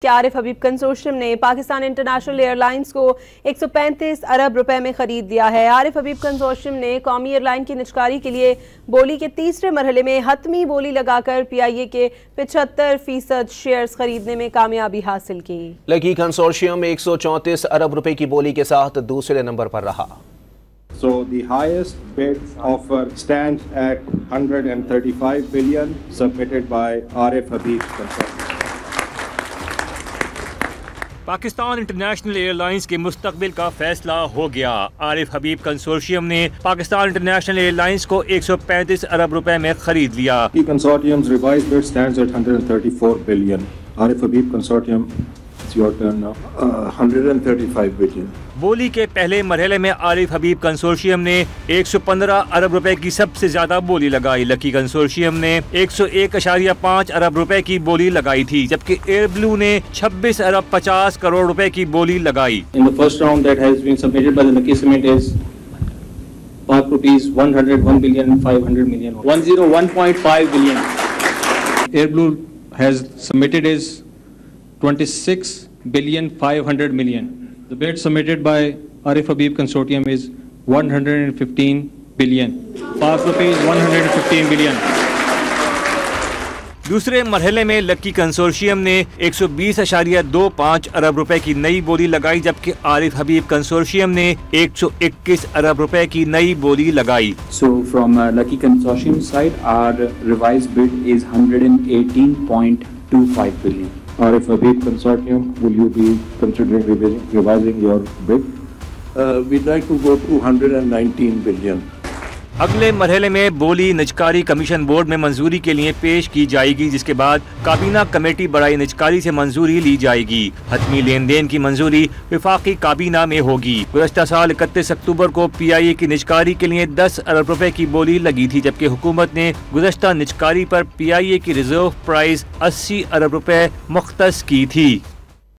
کہ عارف حبیب کنسورشیم نے Pakistan international air lines کو 135 ارب روپے میں خرید لیا ہے۔ عارف حبیب کنسورشیم نے قومی ایئر لائن کی نجکاری کے لیے بولی کے تیسرے مرحلے میں حتمی بولی لگا کر پی آئی اے کے 75% شیئرز خریدنے میں کامیابی حاصل کی۔ لکی کنسورشیم 134 ارب روپے کی بولی کے ساتھ دوسرے نمبر پر رہا۔ So the highest bid offer stands at 135 billion submitted by Arif Habib Consortium. Pakistan international air lines کے مستقبل کا فیصلہ ہو گیا۔ عارف حبیب کنسورشیم نے پاکستان انٹرنیشنل ایئر لائنز کو 135 ارب روپے میں خرید لیا۔ Consortium's revised bid stands at 134 billion. Arif Habib Consortium, it's your turn now. 135 billion. بولی کے پہلے مرحلے میں عارف حبیب کنسورشیم نے 115 ارب روپے کی سب سے زیادہ بولی لگائی۔ لکی کنسورشیم نے 101.5 ارب روپے کی بولی لگائی تھی، جبکہ ایئر بلو نے 26 ارب 50 کروڑ روپے کی بولی لگائی۔ In the first round that has been submitted by the Lucky Cement is rupees 101 billion and 500 million. 101.5 billion. Air Blue has submitted is 26 billion 500 million. The bid submitted by Arif Habib Consortium is 115 billion. rupees 115 billion. دوسرے مرحلے میں لکی consortium نے 120.25 ارب روپے کی نئی بولی لگائی، جبکہ عارف حبیب کنسورشیم نے 121 ارب روپے کی نئی بولی لگائی۔ So from Lucky Consortium side, our revised bid is 118.25 billion. Arif Habib Consortium, will you be considering revising your bid? We'd like to go to 119 billion. اگلے مرحلے میں بولی نجکاری کمیشن بورڈ میں منظوری کے لیے پیش کی جائے گی، جس کے بعد کابینہ کمیٹی برائے نجکاری سے منظوری لی جائے گی۔ حتمی لین دین کی منظوری وفاقی کابینہ میں ہوگی۔ گزشتہ سال 31 اکتوبر کو پی آئی اے کی نجکاری کے لیے 10 ارب روپے کی بولی لگی تھی، جبکہ حکومت نے گزشتہ نجکاری پر پی آئی اے کی ریزرو پرائز 80 ارب روپے مختص کی تھی۔